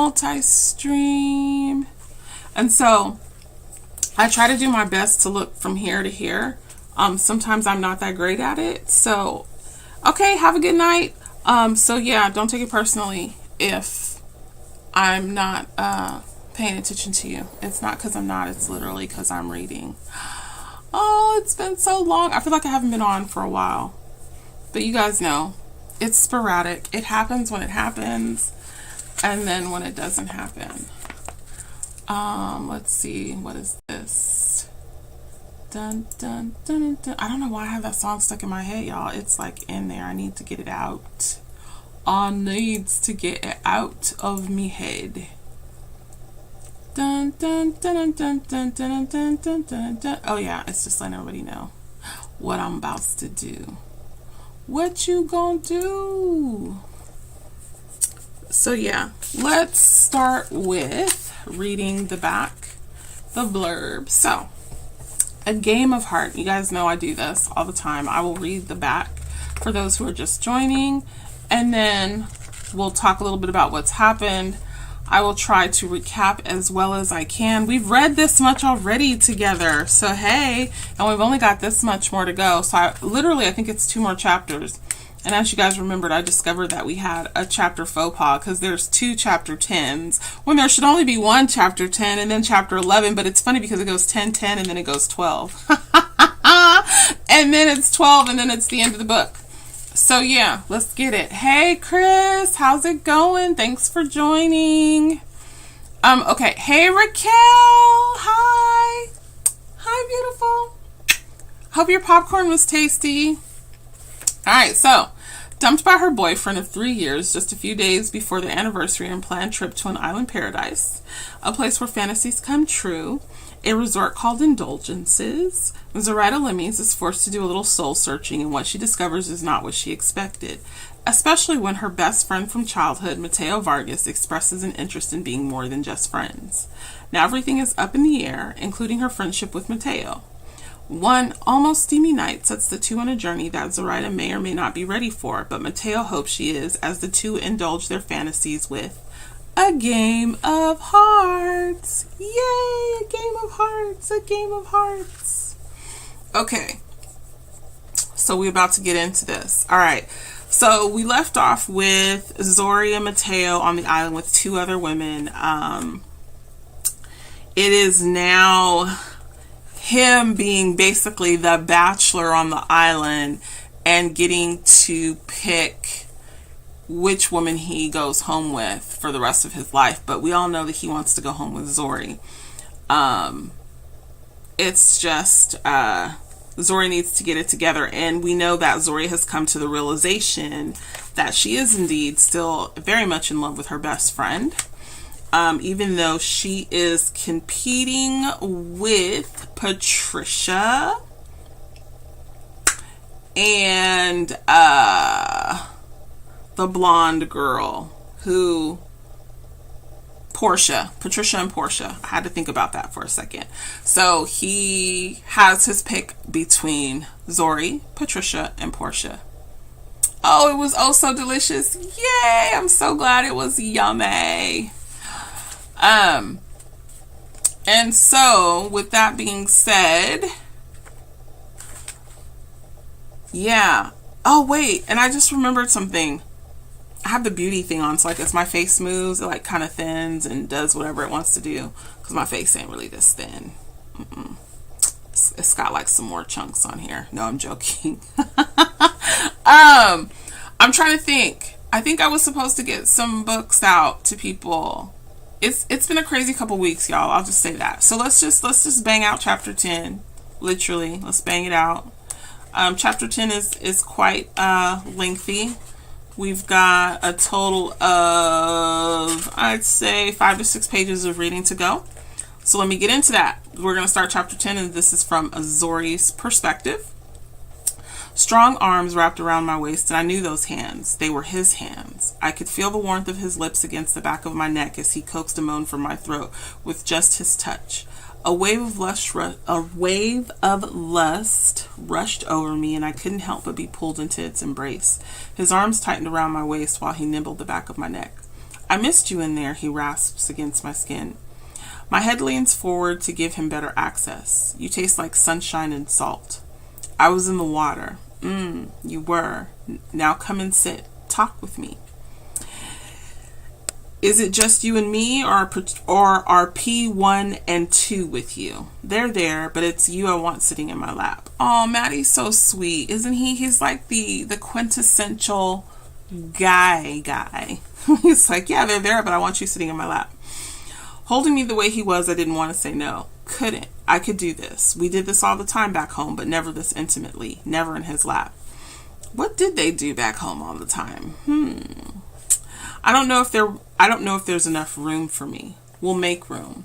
multi-stream. And so I try to do my best to look from here to here. Sometimes I'm not that great at it. So, okay, have a good night. So yeah, don't take it personally if I'm not paying attention to you. It's not because I'm not, it's literally because I'm reading. Oh, it's been so long. I feel like I haven't been on for a while. But you guys know, it's sporadic. It happens when it happens, and then when it doesn't happen. Let's see, what is this? Dun, dun, dun, dun. I don't know why I have that song stuck in my head, y'all. It's like in there. I need to get it out. I needs to get it out of me head. Dun, dun, dun, dun, dun, dun, dun, dun, dun, dun. Oh yeah, it's just letting everybody know what I'm about to do. What you gonna do? So yeah, let's start with reading the back, the blurb. So, A Game of Heart. You guys know I do this all the time. I will read the back for those who are just joining, and then we'll talk a little bit about what's happened. I will try to recap as well as I can. We've read this much already together, so hey, and we've only got this much more to go. So I think it's 2 more chapters. And as you guys remembered, I discovered that we had a chapter faux pas because there's 2 chapter 10s when there should only be 1 chapter 10 and then chapter 11. But it's funny because it goes 10, 10, and then it goes 12. And then it's 12, and then it's the end of the book. So yeah, let's get it. Hey Chris, how's it going? Thanks for joining. Okay. Hey Raquel, hi. Hi, beautiful. Hope your popcorn was tasty. All right, so dumped by her boyfriend of 3 years just a few days before their anniversary and planned trip to an island paradise, a place where fantasies come true, a resort called Indulgences, Zoraida Lemies is forced to do a little soul searching, and what she discovers is not what she expected, especially when her best friend from childhood, Mateo Vargas, expresses an interest in being more than just friends. Now everything is up in the air, including her friendship with Mateo. One almost steamy night sets the two on a journey that Zoraida may or may not be ready for, but Mateo hopes she is, as the two indulge their fantasies with a game of hearts. Yay, a game of hearts, a game of hearts. Okay, so we're about to get into this. All right, so we left off with Zori and Mateo on the island with 2 other women. It is now him being basically the bachelor on the island and getting to pick which woman he goes home with for the rest of his life. But we all know that he wants to go home with Zori. It's just Zori needs to get it together, and we know that Zori has come to the realization that she is indeed still very much in love with her best friend. Even though she is competing with Patricia and the blonde girl who Patricia and Portia. I had to think about that for a second. So he has his pick between Zori, Patricia, and Portia. Oh, it was oh so delicious. Yay! I'm so glad it was yummy. And so with that being said, yeah. Oh wait, and I just remembered something. I have the beauty thing on, so like as my face moves, it like kind of thins and does whatever it wants to do, because my face ain't really this thin. It's got like some more chunks on here. No, I'm joking. I'm trying to think. I think I was supposed to get some books out to people. It's been a crazy couple weeks, y'all. I'll just say that. So let's just bang out chapter 10. Literally, let's bang it out. Chapter 10 is quite lengthy. We've got a total of, I'd say, 5 to 6 pages of reading to go. So let me get into that. We're going to start chapter 10, and this is from Zori's perspective. Strong arms wrapped around my waist, and I knew those hands. They were his hands. I could feel the warmth of his lips against the back of my neck as he coaxed a moan from my throat with just his touch. A wave of lust rushed over me, and I couldn't help but be pulled into its embrace. His arms tightened around my waist while he nibbled the back of my neck. I missed you in there, he rasps against my skin. My head leans forward to give him better access. You taste like sunshine and salt. I was in the water. You were. Now come and sit. Talk with me. Is it just you and me, or are P1 and 2 with you? They're there, but it's you I want sitting in my lap. Oh, Maddie's so sweet, isn't he? He's like the quintessential guy. He's like, yeah, they're there, but I want you sitting in my lap. Holding me the way he was, I didn't want to say no. Couldn't. I could do this. We did this all the time back home, but never this intimately. Never in his lap. What did they do back home all the time? I don't know if there's enough room for me. We'll make room.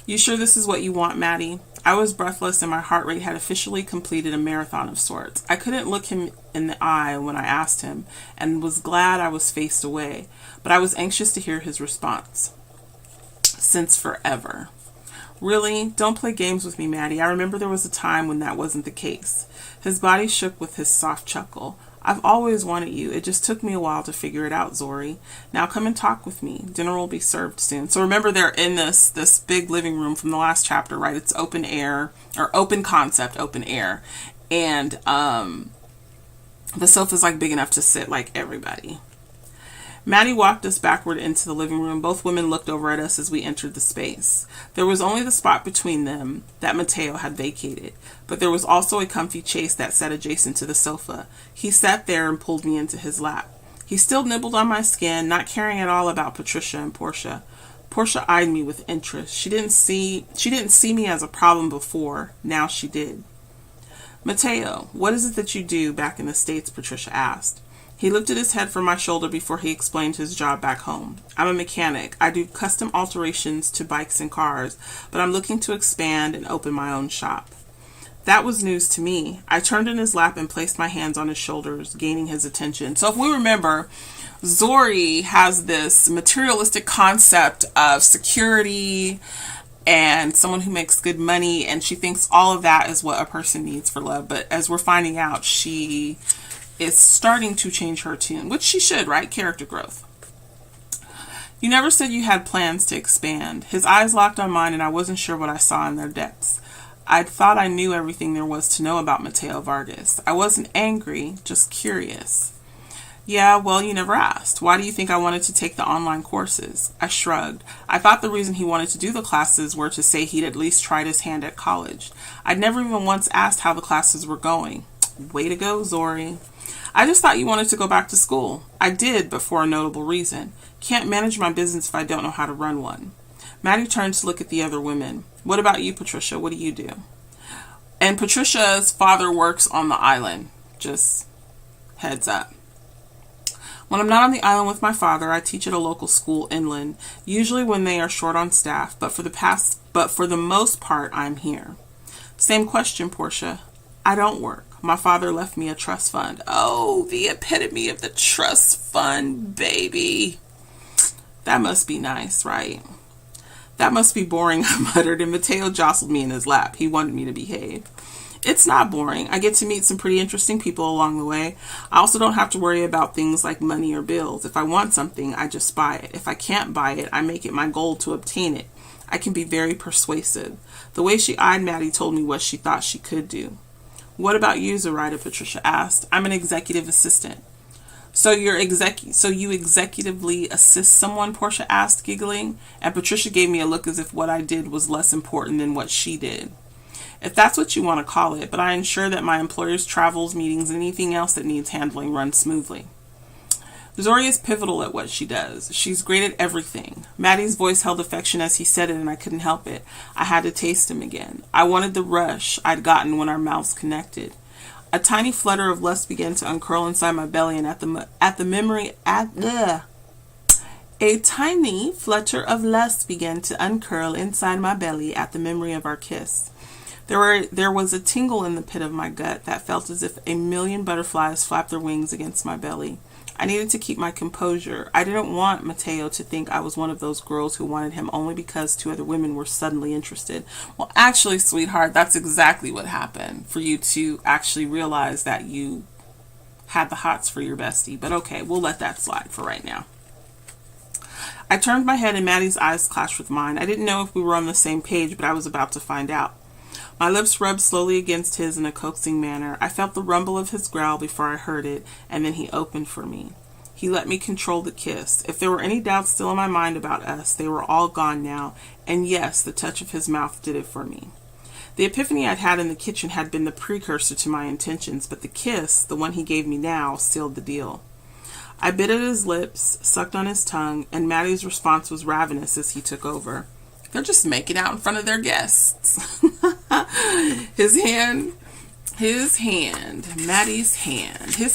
You sure this is what you want, Maddie? I was breathless and my heart rate had officially completed a marathon of sorts. I couldn't look him in the eye when I asked him and was glad I was faced away, but I was anxious to hear his response. Since forever. Really? Don't play games with me, Maddie. I remember there was a time when that wasn't the case. His body shook with his soft chuckle. I've always wanted you. It just took me a while to figure it out, Zori. Now come and talk with me. Dinner will be served soon. So remember, they're in this big living room from the last chapter, right? It's open air, or open concept, open air. And the sofa's like big enough to sit like everybody. Maddie walked us backward into the living room. Both women looked over at us as we entered the space. There was only the spot between them that Mateo had vacated, but there was also a comfy chaise that sat adjacent to the sofa. He sat there and pulled me into his lap. He still nibbled on my skin, not caring at all about Patricia and Portia. Portia eyed me with interest. She didn't see me as a problem before. Now she did. Mateo, what is it that you do back in the States? Patricia asked. He lifted his head from my shoulder before he explained his job back home. I'm a mechanic. I do custom alterations to bikes and cars, but I'm looking to expand and open my own shop. That was news to me. I turned in his lap and placed my hands on his shoulders, gaining his attention. So if we remember, Zori has this materialistic concept of security and someone who makes good money, and she thinks all of that is what a person needs for love. But as we're finding out, she is starting to change her tune, which she should, right? Character growth. You never said you had plans to expand. His eyes locked on mine, and I wasn't sure what I saw in their depths. I'd thought I knew everything there was to know about Mateo Vargas. I wasn't angry, just curious. Yeah, well, you never asked. Why do you think I wanted to take the online courses? I shrugged. I thought the reason he wanted to do the classes were to say he'd at least tried his hand at college. I'd never even once asked how the classes were going. Way to go, Zori. I just thought you wanted to go back to school. I did, but for a notable reason. Can't manage my business if I don't know how to run one. Maddie turned to look at the other women. What about you, Patricia? What do you do? And Patricia's father works on the island. Just heads up. When I'm not on the island with my father, I teach at a local school inland, usually when they are short on staff, but for the most part, I'm here. Same question, Portia. I don't work. My father left me a trust fund. Oh, the epitome of the trust fund, baby. That must be nice, right? That must be boring, I muttered, and Mateo jostled me in his lap. He wanted me to behave. It's not boring. I get to meet some pretty interesting people along the way. I also don't have to worry about things like money or bills. If I want something, I just buy it. If I can't buy it, I make it my goal to obtain it. I can be very persuasive. The way she eyed Maddie told me what she thought she could do. What about you, Zoraida? Patricia asked. I'm an executive assistant. So you executively assist someone? Portia asked, giggling. And Patricia gave me a look as if what I did was less important than what she did. If that's what you want to call it, but I ensure that my employer's travels, meetings, and anything else that needs handling runs smoothly. Zori is pivotal at what she does. She's great at everything. Maddie's voice held affection as he said it, and I couldn't help it. I had to taste him again. I wanted the rush I'd gotten when our mouths connected. A tiny flutter of lust began to uncurl inside my belly, and a tiny flutter of lust began to uncurl inside my belly at the memory of our kiss. There was a tingle in the pit of my gut that felt as if a million butterflies flapped their wings against my belly. I needed to keep my composure. I didn't want Mateo to think I was one of those girls who wanted him only because two other women were suddenly interested. Well, actually, sweetheart, that's exactly what happened, for you to actually realize that you had the hots for your bestie. But okay, we'll let that slide for right now. I turned my head and Maddie's eyes clashed with mine. I didn't know if we were on the same page, but I was about to find out. My lips rubbed slowly against his in a coaxing manner. I felt the rumble of his growl before I heard it, and then he opened for me. He let me control the kiss. If there were any doubts still in my mind about us, they were all gone now, and yes, the touch of his mouth did it for me. The epiphany I'd had in the kitchen had been the precursor to my intentions, but the kiss, the one he gave me now, sealed the deal. I bit at his lips, sucked on his tongue, and Maddie's response was ravenous as he took over. They're just making out in front of their guests. Maddie's hand. His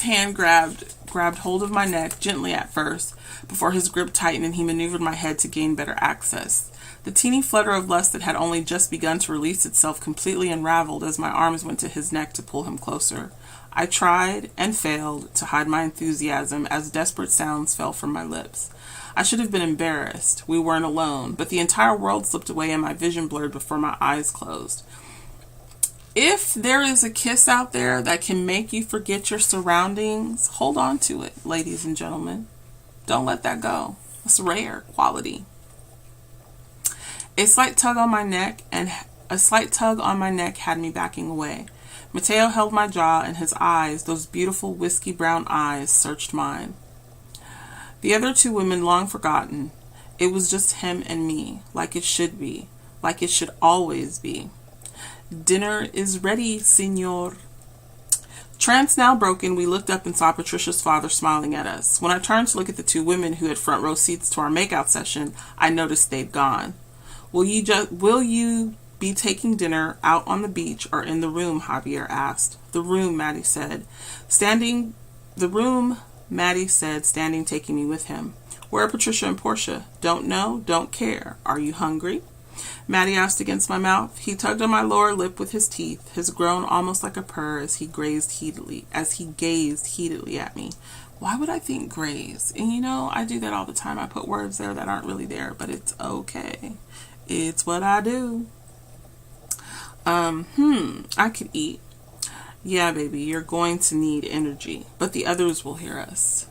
hand grabbed hold of my neck, gently at first, before his grip tightened and he maneuvered my head to gain better access. The teeny flutter of lust that had only just begun to release itself completely unraveled as my arms went to his neck to pull him closer. I tried and failed to hide my enthusiasm as desperate sounds fell from my lips. I should have been embarrassed. We weren't alone, but the entire world slipped away and my vision blurred before my eyes closed. If there is a kiss out there that can make you forget your surroundings, hold on to it, ladies and gentlemen. Don't let that go. It's rare quality. A slight tug on my neck had me backing away. Mateo held my jaw, and his eyes, those beautiful whiskey brown eyes, searched mine. The other two women long forgotten. It was just him and me, like it should be, like it should always be. Dinner is ready, senor. Trance now broken, we looked up and saw Patricia's father smiling at us. When I turned to look at the two women who had front row seats to our makeout session, I noticed they'd gone. Will you be taking dinner out on the beach or in the room? Javier asked. The room, Maddie said, standing, taking me with him. Where are Patricia and Portia? Don't know, don't care. Are you hungry? Maddie asked against my mouth. He tugged on my lower lip with his teeth, his groan almost like a purr as he gazed heatedly at me. Why would I think graze? And I do that all the time. I put words there that aren't really there, but it's okay. It's what I do. I could eat. Yeah, baby, you're going to need energy, but the others will hear us.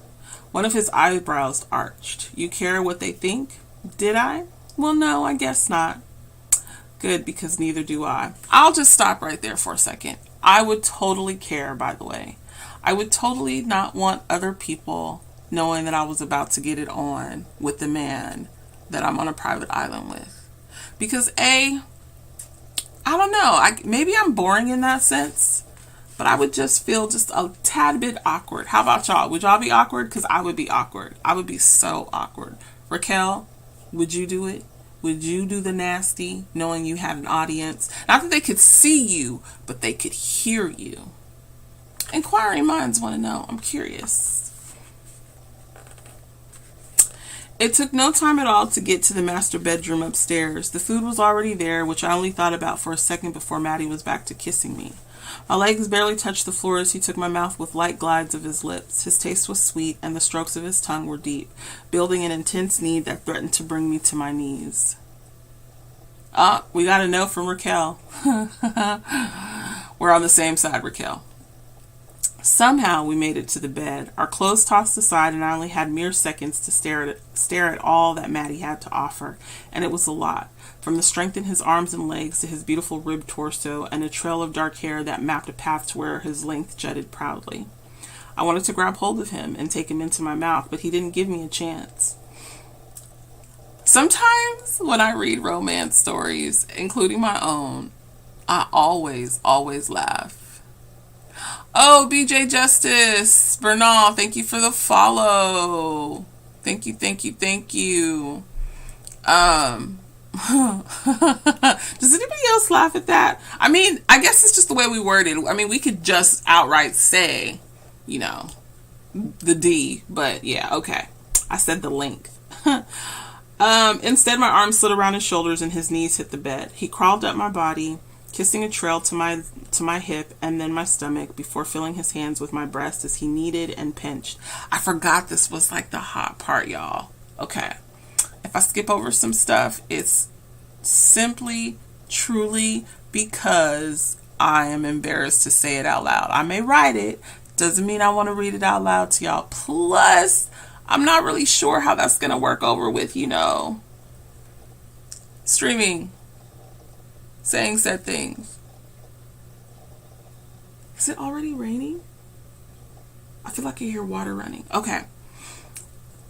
One of his eyebrows arched. You care what they think? Did I? Well, no, I guess not. Good, because neither do I. I'll just stop right there for a second. I would totally care, by the way. I would totally not want other people knowing that I was about to get it on with the man that I'm on a private island with. Because I don't know, maybe I'm boring in that sense, but I would just feel just a tad bit awkward. How about y'all? Would y'all be awkward? Because I would be awkward. I would be so awkward. Raquel, would you do it? Would you do the nasty, knowing you had an audience? Not that they could see you, but they could hear you. Inquiring minds want to know. I'm curious. It took no time at all to get to the master bedroom upstairs. The food was already there, which I only thought about for a second before Maddie was back to kissing me. My legs barely touched the floor as he took my mouth with light glides of his lips. His taste was sweet, and the strokes of his tongue were deep, building an intense need that threatened to bring me to my knees. We got a note from Raquel. We're on the same side, Raquel. Somehow we made it to the bed, our clothes tossed aside, and I only had mere seconds to stare at all that Maddie had to offer, and it was a lot. From the strength in his arms and legs to his beautiful ribbed torso and a trail of dark hair that mapped a path to where his length jutted proudly. I wanted to grab hold of him and take him into my mouth, but he didn't give me a chance. Sometimes when I read romance stories, including my own, I always laugh. Oh, BJ Justice, Bernal, thank you for the follow. Thank you. Does anybody else laugh at that? I mean, I guess it's just the way we worded it. I mean, we could just outright say, the D, but yeah, okay. I said the length. Instead, my arms slid around his shoulders and his knees hit the bed. He crawled up my body, kissing a trail to my hip and then my stomach before filling his hands with my breast as he kneaded and pinched. I forgot this was like the hot part, y'all. Okay. If I skip over some stuff, it's simply, truly because I am embarrassed to say it out loud. I may write it. Doesn't mean I want to read it out loud to y'all. Plus, I'm not really sure how that's going to work over with, streaming, saying said things. Is it already raining? I feel like I hear water running. Okay.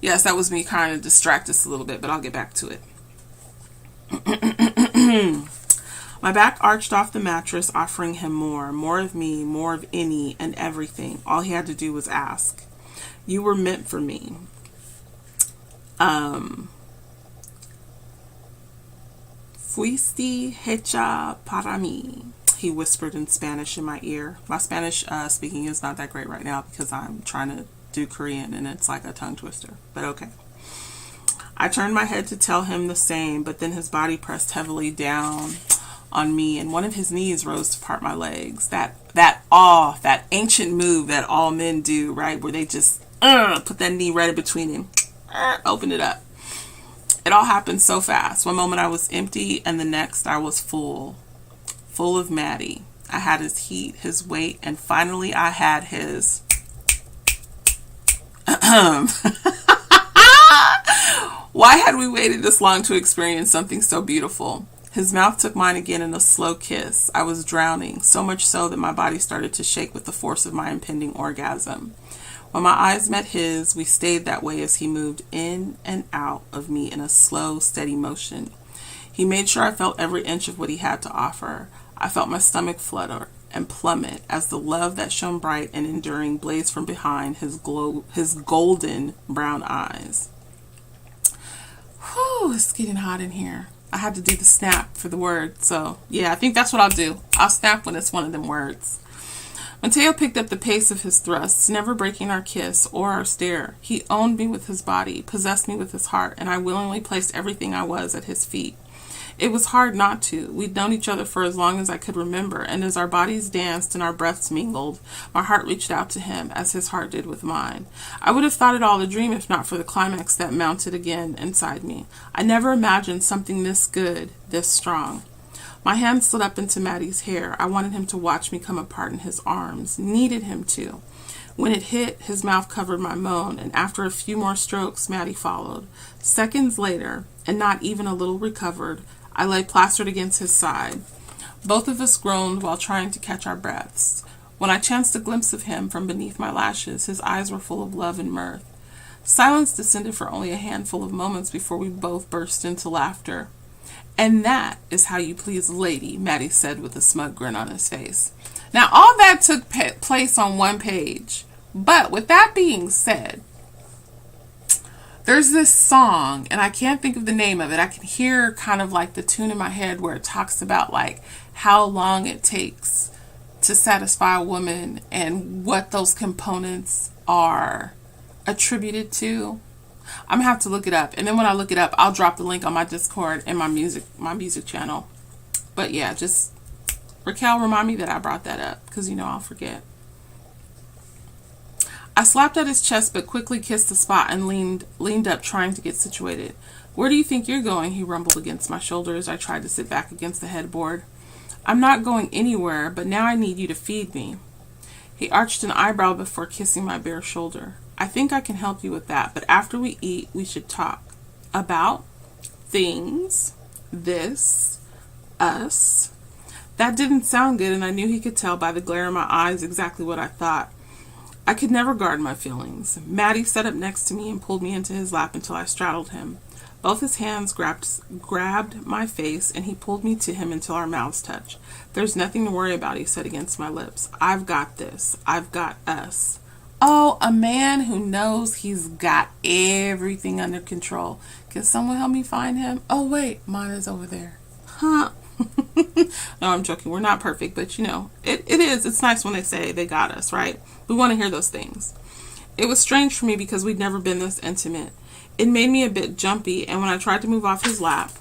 Yes, that was me kind of distract us a little bit, but I'll get back to it. My back arched off the mattress, offering him more of me, more of any and everything. All he had to do was ask. You were meant for me. Fuiste hecha para mí, he whispered in Spanish in my ear. My Spanish speaking is not that great right now because I'm trying to do Korean and it's like a tongue twister, but okay. I turned my head to tell him the same, but then his body pressed heavily down on me and one of his knees rose to part my legs. That ancient move that all men do, right? Where they just put that knee right in between him, open it up. It all happened so fast. One moment I was empty and the next I was full of Maddie. I had his heat, his weight, and finally I had his Why had we waited this long to experience something so beautiful? His mouth took mine again in a slow kiss. I was drowning, so much so that my body started to shake with the force of my impending orgasm. When my eyes met his, we stayed that way as he moved in and out of me in a slow, steady motion. He made sure I felt every inch of what he had to offer. I felt my stomach flutter and plummet as the love that shone bright and enduring blazed from behind his golden brown eyes. Whew, it's getting hot in here. I had to do the snap for the word, so yeah, I think that's what I'll do. I'll snap when it's one of them words. Mateo picked up the pace of his thrusts, never breaking our kiss or our stare. He owned me with his body, possessed me with his heart, and I willingly placed everything I was at his feet. It was hard not to. We'd known each other for as long as I could remember, and as our bodies danced and our breaths mingled, my heart reached out to him as his heart did with mine. I would have thought it all a dream if not for the climax that mounted again inside me. I never imagined something this good, this strong. My hand slid up into Maddie's hair. I wanted him to watch me come apart in his arms, needed him to. When it hit, his mouth covered my moan, and after a few more strokes, Maddie followed. Seconds later, and not even a little recovered, I lay plastered against his side. Both of us groaned while trying to catch our breaths. When I chanced a glimpse of him from beneath my lashes, his eyes were full of love and mirth. Silence descended for only a handful of moments before we both burst into laughter. And that is how you please a lady, Maddie said with a smug grin on his face. Now, all that took place on one page. But with that being said, there's this song, and I can't think of the name of it. I can hear kind of like the tune in my head where it talks about like how long it takes to satisfy a woman and what those components are attributed to. I'm gonna have to look it up, and then when I look it up, I'll drop the link on my Discord and my music channel. But yeah, just Raquel, remind me that I brought that up because I'll forget. I slapped at his chest but quickly kissed the spot and leaned up trying to get situated. Where do you think you're going? He rumbled against my shoulder as I tried to sit back against the headboard. I'm not going anywhere, but now I need you to feed me. He arched an eyebrow before kissing my bare shoulder. I think I can help you with that, but after we eat, we should talk. About? Things. This. Us. That didn't sound good, and I knew he could tell by the glare in my eyes exactly what I thought. I could never guard my feelings. Maddie sat up next to me and pulled me into his lap until I straddled him. Both his hands grabbed my face, and he pulled me to him until our mouths touched. There's nothing to worry about, he said against my lips. I've got this. I've got us. Oh, a man who knows he's got everything under control. Can someone help me find him? Oh, wait, mine is over there. Huh? No, I'm joking. We're not perfect, but it is. It's nice when they say they got us, right? We want to hear those things. It was strange for me because we'd never been this intimate. It made me a bit jumpy, and when I tried to move off his lap,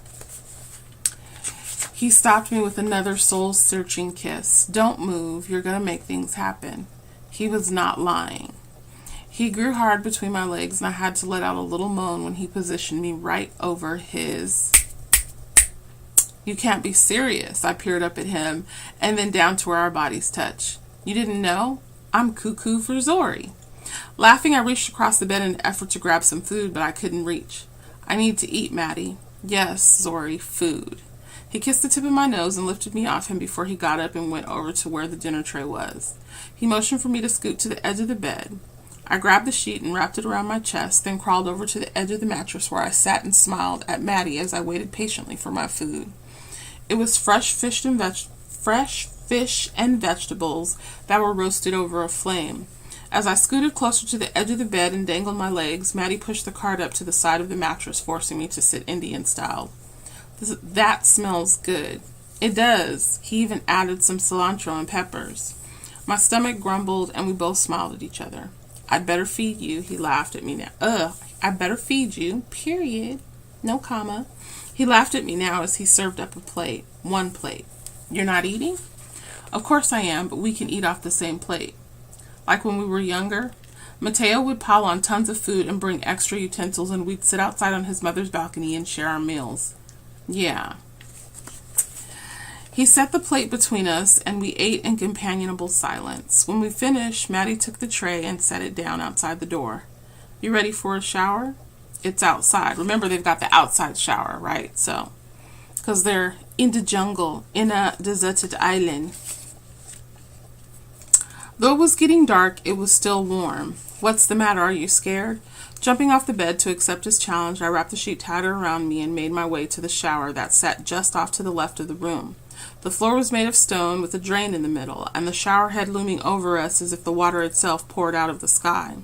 he stopped me with another soul-searching kiss. Don't move. You're going to make things happen. He was not lying. He grew hard between my legs, and I had to let out a little moan when he positioned me right over his... You can't be serious. I peered up at him and then down to where our bodies touched. You didn't know? I'm cuckoo for Zori. Laughing, I reached across the bed in an effort to grab some food, but I couldn't reach. I need to eat, Maddie. Yes, Zori, food. He kissed the tip of my nose and lifted me off him before he got up and went over to where the dinner tray was. He motioned for me to scoot to the edge of the bed. I grabbed the sheet and wrapped it around my chest, then crawled over to the edge of the mattress where I sat and smiled at Maddie as I waited patiently for my food. It was fresh fish and vegetables that were roasted over a flame. As I scooted closer to the edge of the bed and dangled my legs, Maddie pushed the cart up to the side of the mattress, forcing me to sit Indian style. That smells good. It does. He even added some cilantro and peppers. My stomach grumbled, and we both smiled at each other. I'd better feed you, he laughed at me now. I better feed you, period. No comma. He laughed at me now as he served up a plate. One plate. You're not eating? Of course I am, but we can eat off the same plate. Like when we were younger, Mateo would pile on tons of food and bring extra utensils, and we'd sit outside on his mother's balcony and share our meals. Yeah. He set the plate between us, and we ate in companionable silence. When we finished, Maddie took the tray and set it down outside the door. You ready for a shower? It's outside. Remember, they've got the outside shower, right? So, because they're in the jungle, in a deserted island. Though it was getting dark, it was still warm. What's the matter? Are you scared? Jumping off the bed to accept his challenge, I wrapped the sheet tighter around me and made my way to the shower that sat just off to the left of the room. The floor was made of stone with a drain in the middle, and the shower head looming over us as if the water itself poured out of the sky.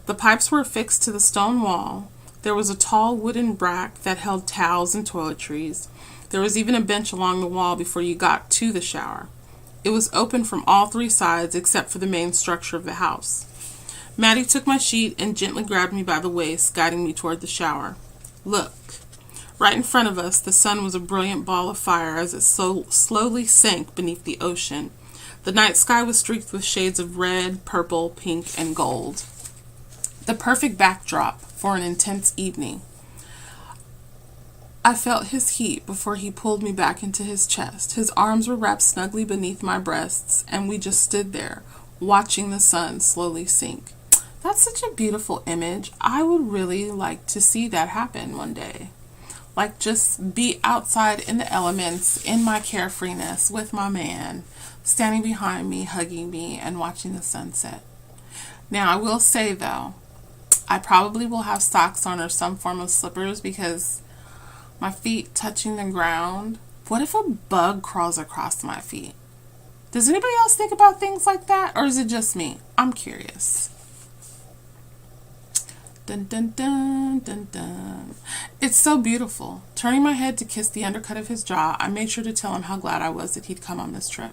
The pipes were affixed to the stone wall. There was a tall wooden rack that held towels and toiletries. There was even a bench along the wall before you got to the shower. It was open from all three sides except for the main structure of the house. Maddie took my sheet and gently grabbed me by the waist, guiding me toward the shower. Look. Right in front of us, the sun was a brilliant ball of fire as it slowly sank beneath the ocean. The night sky was streaked with shades of red, purple, pink, and gold. The perfect backdrop for an intense evening. I felt his heat before he pulled me back into his chest. His arms were wrapped snugly beneath my breasts, and we just stood there, watching the sun slowly sink. That's such a beautiful image. I would really like to see that happen one day. Like, just be outside in the elements, in my carefreeness, with my man, standing behind me, hugging me, and watching the sunset. Now, I will say, though, I probably will have socks on or some form of slippers because my feet touching the ground. What if a bug crawls across my feet? Does anybody else think about things like that? Or is it just me? I'm curious. Dun, dun, dun, dun, dun. It's so beautiful. Turning my head to kiss the undercut of his jaw, I made sure to tell him how glad I was that he'd come on this trip.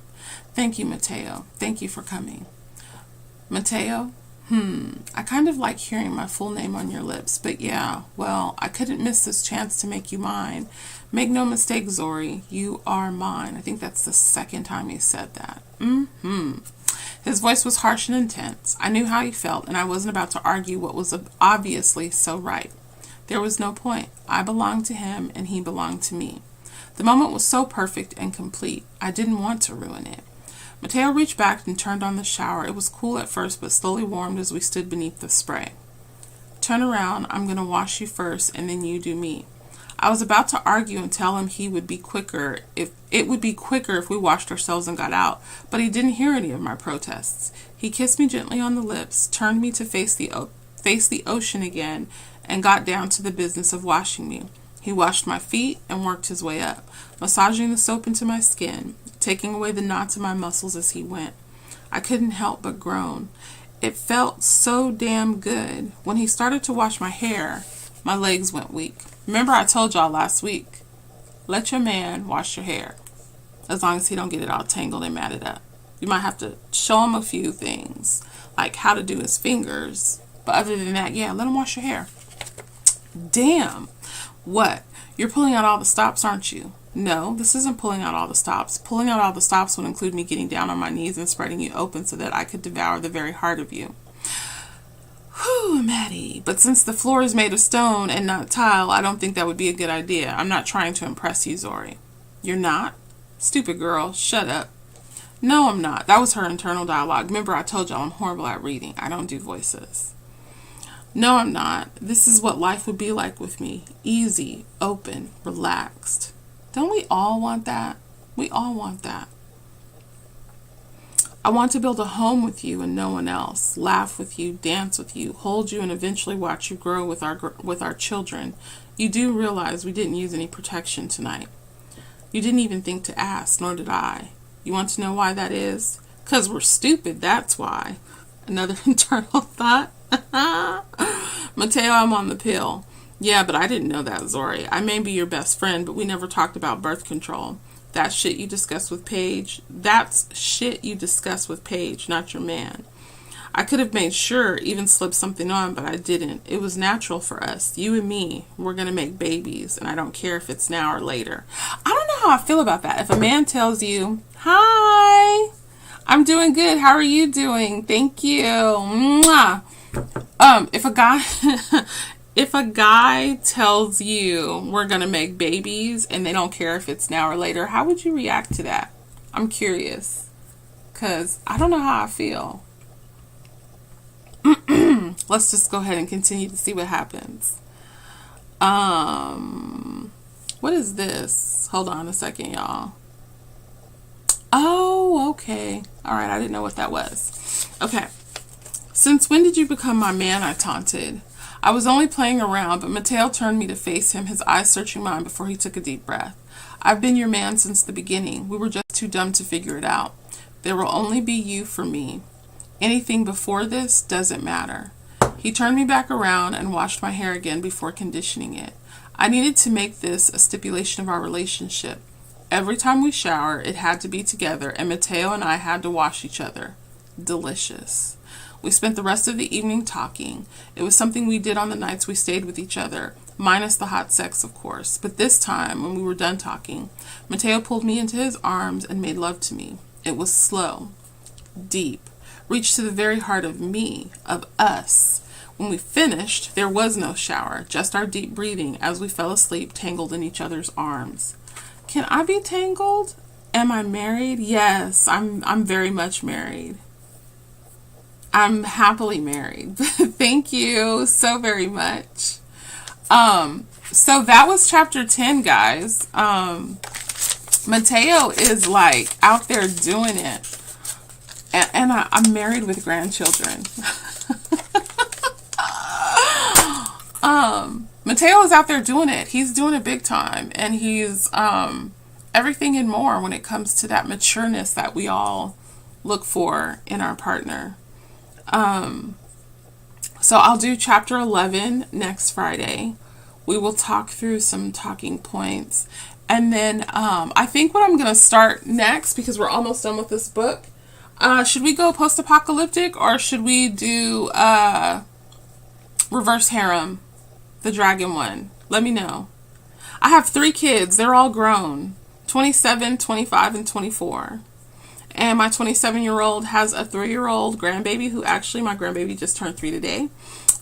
Thank you, Mateo. Thank you for coming. Mateo? I kind of like hearing my full name on your lips, but yeah, well, I couldn't miss this chance to make you mine. Make no mistake, Zori, you are mine. I think that's the second time he said that. His voice was harsh and intense. I knew how he felt, and I wasn't about to argue what was obviously so right. There was no point. I belonged to him, and he belonged to me. The moment was so perfect and complete. I didn't want to ruin it. Mateo reached back and turned on the shower. It was cool at first, but slowly warmed as we stood beneath the spray. Turn around. I'm going to wash you first, and then you do me. I was about to argue and tell him it would be quicker if we washed ourselves and got out, but he didn't hear any of my protests. He kissed me gently on the lips, turned me to face the ocean again, and got down to the business of washing me. He washed my feet and worked his way up, massaging the soap into my skin, taking away the knots in my muscles as he went. I couldn't help but groan. It felt so damn good. When he started to wash my hair, my legs went weak. Remember I told y'all last week, let your man wash your hair, as long as he don't get it all tangled and matted up. You might have to show him a few things, like how to do his fingers, but other than that, yeah, let him wash your hair. Damn. What? You're pulling out all the stops, aren't you? No, this isn't pulling out all the stops. Pulling out all the stops would include me getting down on my knees and spreading you open so that I could devour the very heart of you. Whew, Maddie. But since the floor is made of stone and not tile, I don't think that would be a good idea. I'm not trying to impress you, Zori. You're not? Stupid girl, shut up. No, I'm not. That was her internal dialogue. Remember, I told y'all I'm horrible at reading. I don't do voices. No, I'm not. This is what life would be like with me. Easy, open, relaxed. Don't we all want that? We all want that. I want to build a home with you and no one else. Laugh with you, dance with you, hold you, and eventually watch you grow with our children. You do realize we didn't use any protection tonight. You didn't even think to ask, nor did I. You want to know why that is? 'Cause we're stupid, that's why. Another internal thought. Mateo, I'm on the pill. Yeah, but I didn't know that, Zori. I may be your best friend, but we never talked about birth control. That shit you discussed with Paige, that's shit you discussed with Paige, not your man. I could have made sure, even slipped something on, but I didn't. It was natural for us. You and me, we're going to make babies, and I don't care if it's now or later. I don't know how I feel about that. If a man tells you, hi, I'm doing good. How are you doing? Thank you. Mwah. If a guy tells you we're going to make babies and they don't care if it's now or later, how would you react to that? I'm curious, because I don't know how I feel. Let's just go ahead and continue to see what happens. What is this? Hold on a second, y'all. Oh, okay. All right, I didn't know what that was. Okay. Since when did you become my man? I taunted. I was only playing around, but Mateo turned me to face him, his eyes searching mine before he took a deep breath. I've been your man since the beginning. We were just too dumb to figure it out. There will only be you for me. Anything before this doesn't matter. He turned me back around and washed my hair again before conditioning it. I needed to make this a stipulation of our relationship. Every time we shower, it had to be together, and Mateo and I had to wash each other. Delicious. We spent the rest of the evening talking. It was something we did on the nights we stayed with each other, minus the hot sex, of course. But this time, when we were done talking, Mateo pulled me into his arms and made love to me. It was slow, deep, reached to the very heart of me, of us. When we finished, there was no shower, just our deep breathing as we fell asleep, tangled in each other's arms. Can I be tangled? Am I married? Yes, I'm very much married. I'm happily married. Thank you so very much. So that was chapter 10, guys. Mateo is like out there doing it. And I'm married with grandchildren. Mateo is out there doing it. He's doing it big time. And he's everything and more when it comes to that matureness that we all look for in our partner. So I'll do chapter 11 next Friday. We will talk through some talking points. And then I think what I'm going to start next, because we're almost done with this book, should we go post-apocalyptic or should we do reverse harem, the dragon one? Let me know. I have 3 kids. They're all grown, 27, 25, and 24. And my 27-year-old has a 3-year-old grandbaby who actually, my grandbaby just turned 3 today.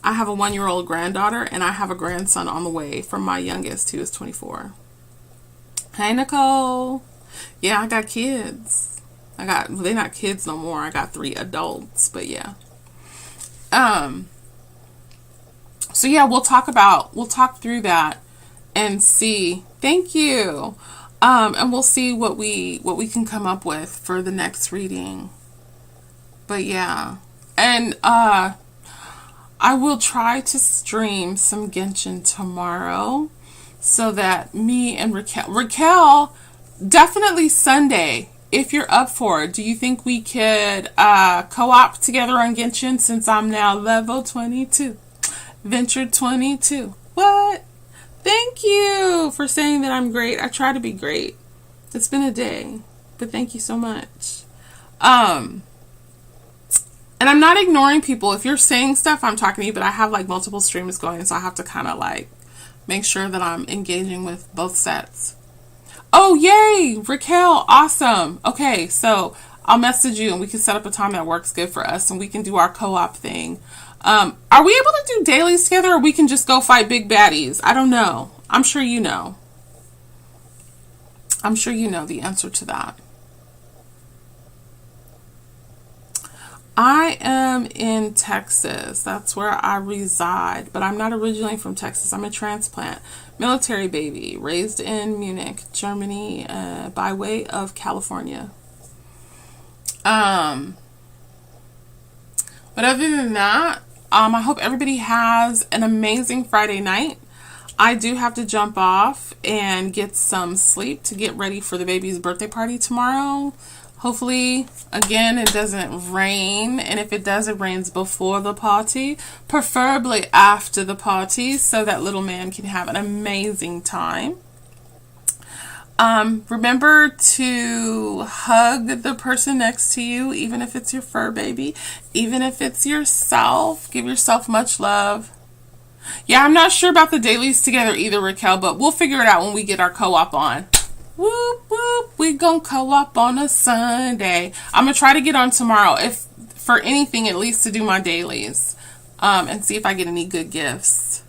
I have a 1-year-old granddaughter, and I have a grandson on the way from my youngest, who is 24. Hey, Nicole. Yeah, I got kids. They're not kids no more. I got 3 adults, but yeah. So yeah, we'll talk through that and see. Thank you. And we'll see what we can come up with for the next reading. But yeah. And I will try to stream some Genshin tomorrow so that me and Raquel, definitely Sunday, if you're up for it. Do you think we could co-op together on Genshin since I'm now level 22? Venture 22. What? Thank you for saying that I'm great. I try to be great. It's been a day, but thank you so much. And I'm not ignoring people. If you're saying stuff, I'm talking to you, but I have like multiple streams going, so I have to kind of like make sure that I'm engaging with both sets. Oh, yay, Raquel. Awesome. Okay, so I'll message you and we can set up a time that works good for us and we can do our co-op thing. Are we able to do dailies together or we can just go fight big baddies? I don't know. I'm sure you know. I'm sure you know the answer to that. I am in Texas. That's where I reside, but I'm not originally from Texas. I'm a transplant. Military baby, raised in Munich, Germany, by way of California. But other than that, I hope everybody has an amazing Friday night. I do have to jump off and get some sleep to get ready for the baby's birthday party tomorrow. Hopefully, again, it doesn't rain. And if it does, it rains before the party, preferably after the party, so that little man can have an amazing time. Remember to hug the person next to you, even if it's your fur baby, even if it's yourself. Give yourself much love. Yeah, I'm not sure about the dailies together either, Raquel, but we'll figure it out when we get our co-op on. Whoop, whoop, we gon' co-op on a Sunday. I'm going to try to get on tomorrow, if for anything, at least to do my dailies, and see if I get any good gifts.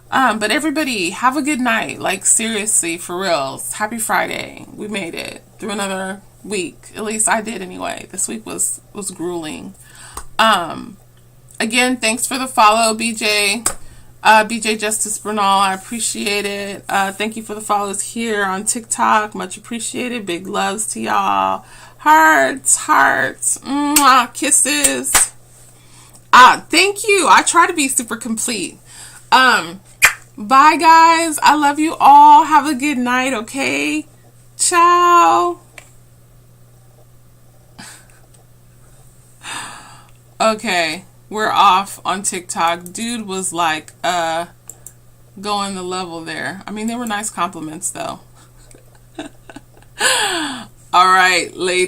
But everybody, have a good night. Like, seriously, for reals. Happy Friday. We made it through another week. At least I did anyway. This week was grueling. Again, thanks for the follow, BJ. BJ Justice Bernal, I appreciate it. Thank you for the follows here on TikTok. Much appreciated. Big loves to y'all. Hearts, hearts. Mwah, kisses. Thank you. I try to be super complete. Bye, guys. I love you all. Have a good night, okay? Ciao. Okay, we're off on TikTok. Dude was like, going the level there. I mean, they were nice compliments, though. All right, ladies.